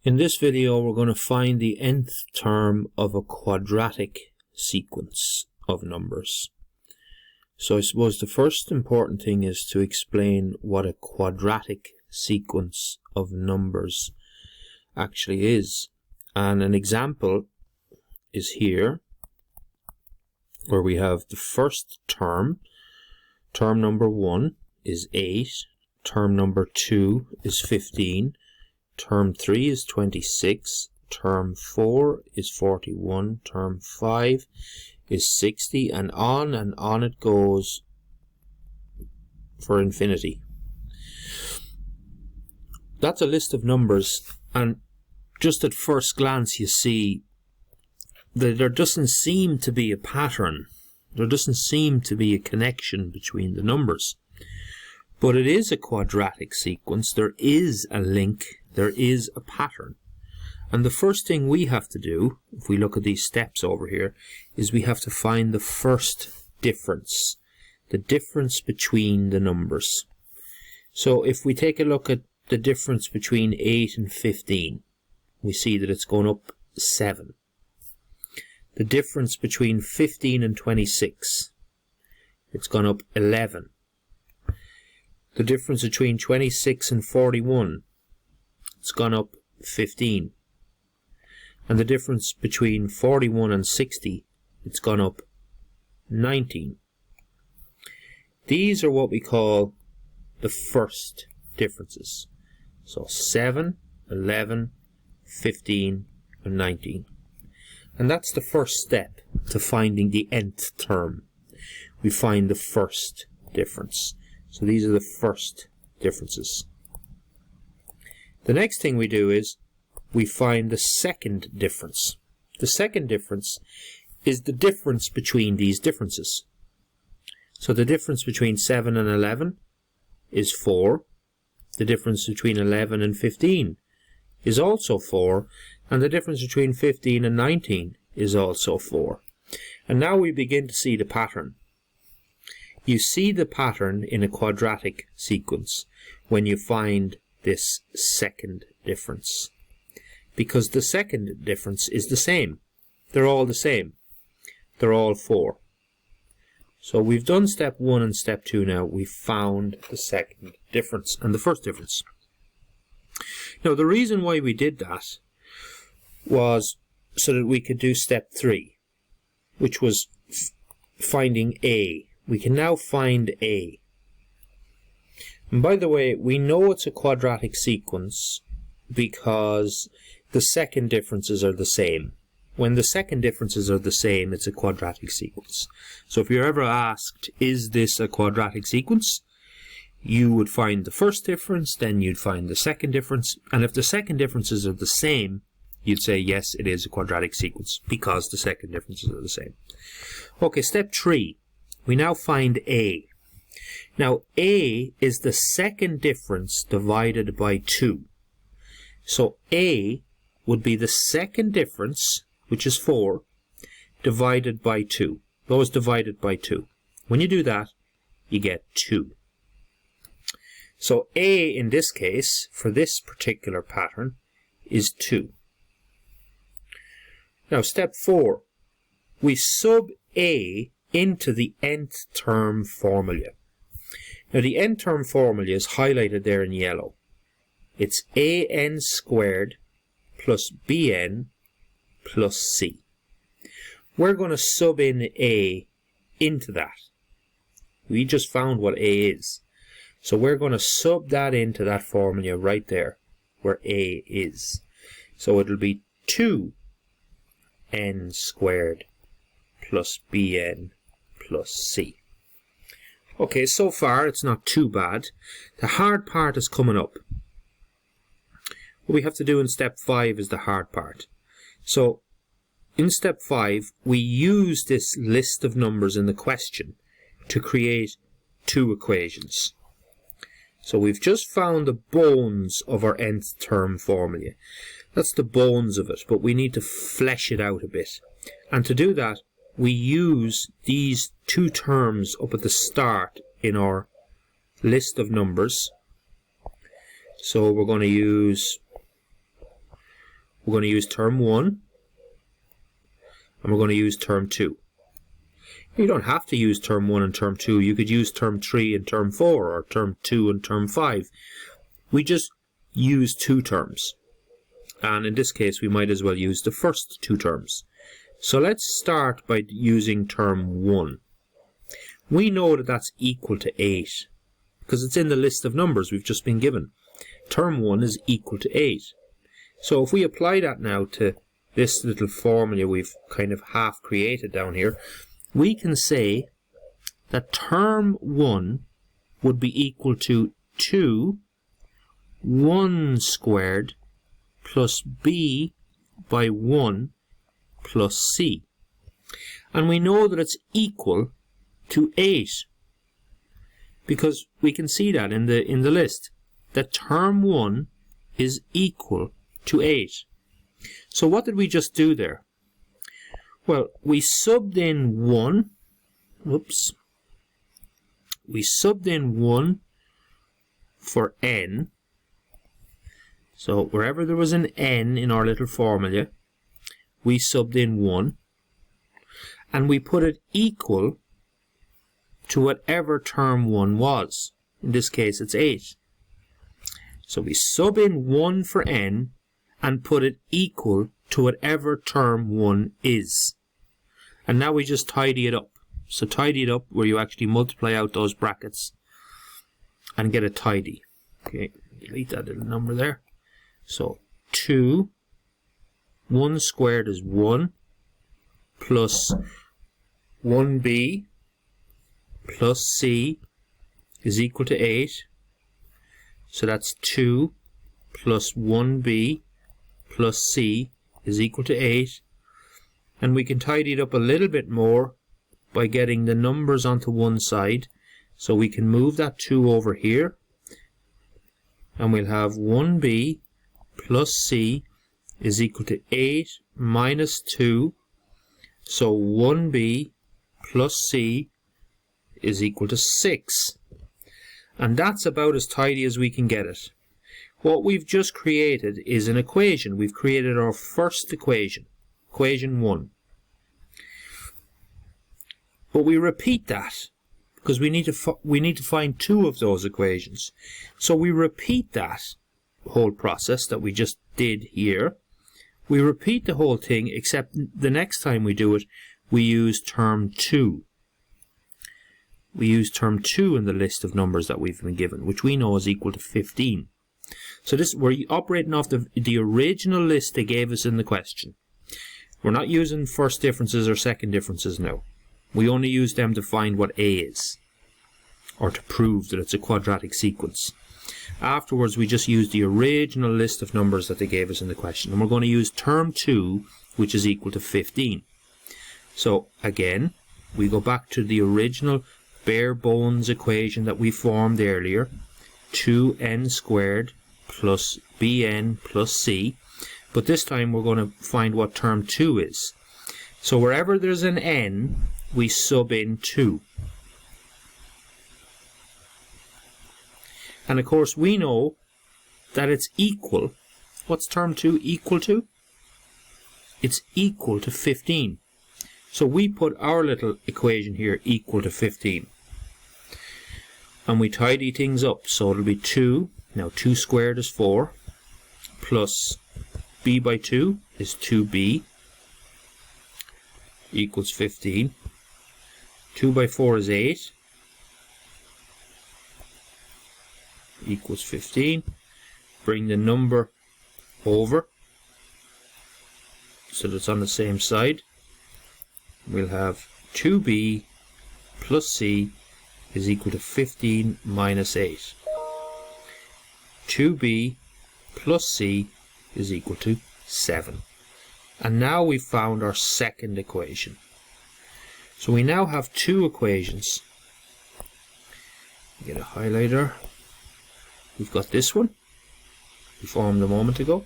In this video we're going to find the nth term of a quadratic sequence of numbers. So I suppose the first important thing is to explain what a quadratic sequence of numbers actually is. And an example is here, where we have the first term. Term number 1 is 8, term number 2 is 15, term 3 is 26, term 4 is 41, term 5 is 60, and on it goes for infinity. That's a list of numbers, and just at first glance you see that there doesn't seem to be a pattern. There doesn't seem to be a connection between the numbers. But it is a quadratic sequence. There is a link. There is a pattern. And the first thing we have to do, if we look at these steps over here, is we have to find the first difference. The difference between the numbers. So if we take a look at the difference between 8 and 15, we see that it's going up 7. The difference between 15 and 26, it's gone up 11. The difference between 26 and 41, it's gone up 15. And the difference between 41 and 60, it's gone up 19. These are what we call the first differences. So 7, 11, 15, and 19. And that's the first step to finding the nth term. We find the first difference. So these are the first differences. The next thing we do is we find the second difference. The second difference is the difference between these differences. So the difference between 7 and 11 is 4. The difference between 11 and 15 is also 4. And the difference between 15 and 19 is also 4. And now we begin to see the pattern. You see the pattern in a quadratic sequence when you find this second difference. Because the second difference is the same. They're all the same. They're all 4. So we've done step 1 and step 2 now. We've found the second difference and the first difference. Now the reason why we did that was so that we could do step 3, which was finding A. We can now find A. And by the way, we know it's a quadratic sequence because the second differences are the same. When the second differences are the same, it's a quadratic sequence. So if you're ever asked, is this a quadratic sequence? You would find the first difference, then you'd find the second difference, and if the second differences are the same, you'd say yes, it is a quadratic sequence because the second differences are the same. Okay, step 3. We now find A. Now A is the second difference divided by 2. So A would be the second difference, which is 4, divided by 2. Those divided by 2. When you do that, you get 2. So A in this case, for this particular pattern, is 2. Now step 4. We sub A into the nth term formula. Now the nth term formula is highlighted there in yellow. It's an squared plus bn plus c. We're going to sub in A into that. We just found what A is. So we're going to sub that into that formula right there, where A is. So it'll be 2n squared plus bn plus c. Okay, so far it's not too bad. The hard part is coming up. What we have to do in step 5 is the hard part. So in step 5 we use this list of numbers in the question to create two equations. So we've just found the bones of our nth term formula. That's the bones of it, but we need to flesh it out a bit. And to do that, we use these two terms up at the start in our list of numbers. So we're going to use we're going to use term 1, and we're going to use term 2. You don't have to use term 1 and term 2. You could use term 3 and term 4, or term 2 and term 5. We just use two terms. And in this case, we might as well use the first two terms. So let's start by using term 1. We know that that's equal to 8, because it's in the list of numbers we've just been given. Term 1 is equal to 8. So if we apply that now to this little formula we've kind of half created down here, we can say that term 1 would be equal to 2 1 squared plus b by 1 plus c. And we know that it's equal to 8 because we can see that in the list that term 1 is equal to 8. So what did we just do there? Well, we subbed in 1. Whoops. We subbed in 1 for n. So wherever there was an n in our little formula, we subbed in 1. And we put it equal to whatever term 1 was. In this case, it's 8. So we sub in 1 for n and put it equal to whatever term 1 is. And now we just tidy it up. So tidy it up where you actually multiply out those brackets and get a tidy. Okay, delete that little number there. So 2, 1 squared is 1, plus 1b plus c is equal to 8. So that's 2 plus 1b plus c is equal to 8. And we can tidy it up a little bit more by getting the numbers onto one side. So we can move that 2 over here. And we'll have 1b plus c is equal to 8 minus 2. So 1b plus c is equal to 6. And that's about as tidy as we can get it. What we've just created is an equation. We've created our first equation, equation 1. But we repeat that because we need to find two of those equations. So we repeat that whole process that we just did here. We repeat the whole thing, except the next time we do it, we use term 2. We use term 2 in the list of numbers that we've been given, which we know is equal to 15. So this, we're operating off the original list they gave us in the question. We're not using first differences or second differences now. We only use them to find what a is, or to prove that it's a quadratic sequence. Afterwards, we just use the original list of numbers that they gave us in the question, and we're going to use term 2, which is equal to 15. So again, we go back to the original bare bones equation that we formed earlier, 2n squared plus bn plus c, but this time we're going to find what term 2 is. So wherever there's an n, we sub in 2. And of course we know that it's equal. What's term 2 equal to? It's equal to 15. So we put our little equation here equal to 15. And we tidy things up. So it'll be 2. Now 2 squared is 4. Plus b by 2 is 2b. Equals 15. 2 by 4 is 8. Equals 15. Bring the number over so that it's on the same side. We'll have 2b plus c is equal to 15 minus 8. 2b plus c is equal to 7. And now we've found our second equation. So we now have two equations. Get a highlighter. We've got this one, we formed a moment ago,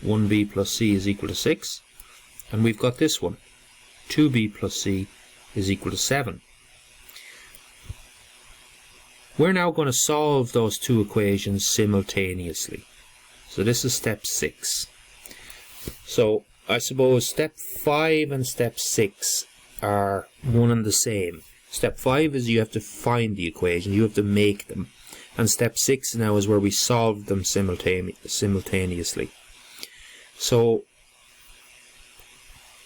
1b plus c is equal to 6, and we've got this one, 2b plus c is equal to 7. We're now going to solve those two equations simultaneously. So this is step 6. So I suppose step 5 and step 6 are one and the same. Step 5 is you have to find the equation, you have to make them. And step 6 now is where we solve them simultaneously. So,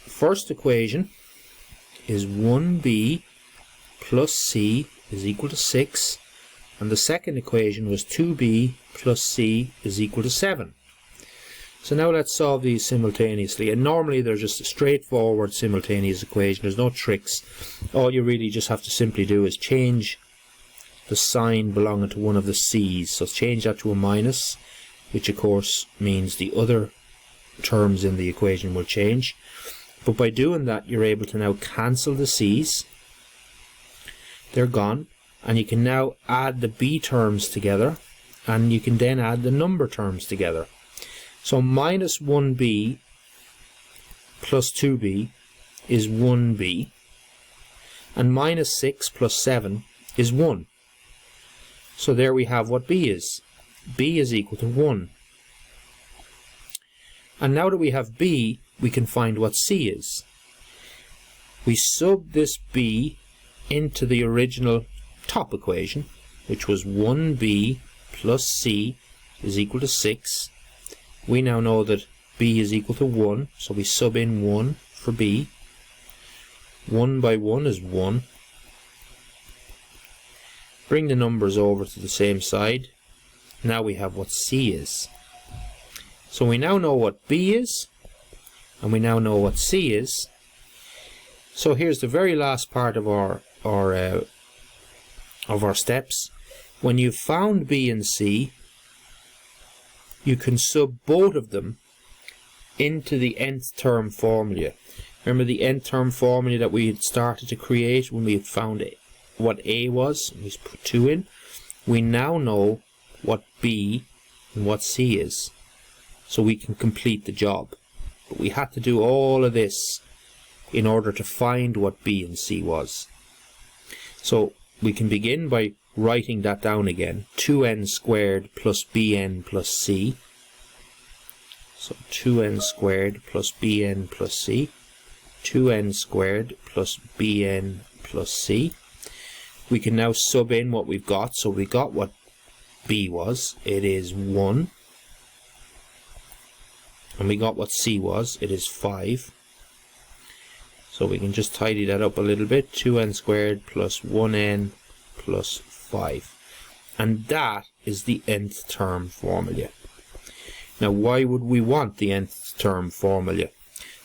first equation is 1b plus c is equal to 6. And the second equation was 2b plus c is equal to 7. So now let's solve these simultaneously. And normally they're just a straightforward simultaneous equation. There's no tricks. All you really just have to simply do is change the sign belonging to one of the c's. So change that to a minus, which of course means the other terms in the equation will change. But by doing that, you're able to now cancel the c's. They're gone. And you can now add the b terms together. And you can then add the number terms together. So minus 1b plus 2b is 1b, and minus 6 plus 7 is 1. So there we have what b is. B is equal to 1. And now that we have b, we can find what c is. We sub this b into the original top equation, which was 1b plus c is equal to 6. We now know that b is equal to 1, so we sub in 1 for b. 1 by 1 is 1. Bring the numbers over to the same side. Now we have what c is. So we now know what b is, and we now know what c is. So here's the very last part of our steps. When you've found b and c, you can sub both of them into the nth term formula. Remember the nth term formula that we had started to create when we had found what a was? We put 2 in. We now know what b and what c is. So we can complete the job. But we had to do all of this in order to find what b and c was. So we can begin by writing that down again. 2n squared plus bn plus c. So 2n squared plus bn plus c. 2n squared plus bn plus c. We can now sub in what we've got. So we got what b was. It is 1. And we got what c was. It is 5. So we can just tidy that up a little bit. 2n squared plus 1n plus 5. And that is the nth term formula. Now why would we want the nth term formula?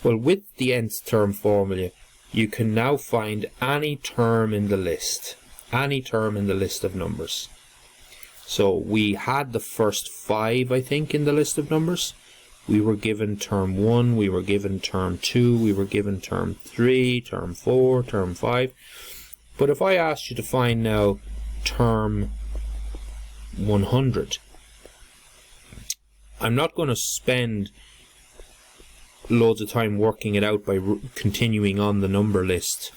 Well, with the nth term formula you can now find any term in the list. Any term in the list of numbers. So we had the first 5, I think, in the list of numbers. We were given term 1, we were given term 2, we were given term 3, term 4, term 5. But if I asked you to find now term 100, I'm not going to spend loads of time working it out by continuing on the number list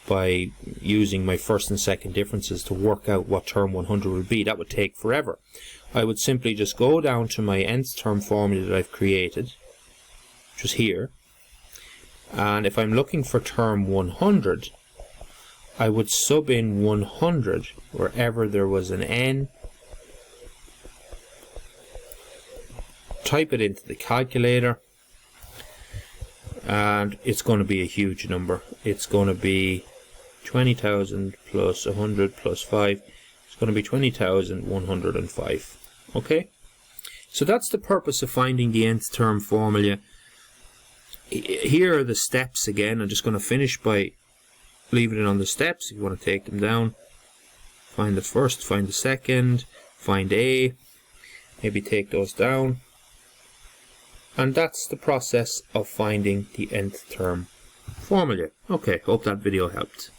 by using my first and second differences to work out what term 100 would be. That would take forever. I would simply just go down to my nth term formula that I've created, which is here, and if I'm looking for term 100, I would sub in 100 wherever there was an n, type it into the calculator, and it's going to be a huge number. It's going to be 20,000 plus 100 plus 5. It's going to be 20,105. Okay? So that's the purpose of finding the nth term formula. Here are the steps again. I'm just going to finish by leaving it on the steps if you want to take them down. Find the first, find the second, find A, maybe take those down. And that's the process of finding the nth term formula. Okay, hope that video helped.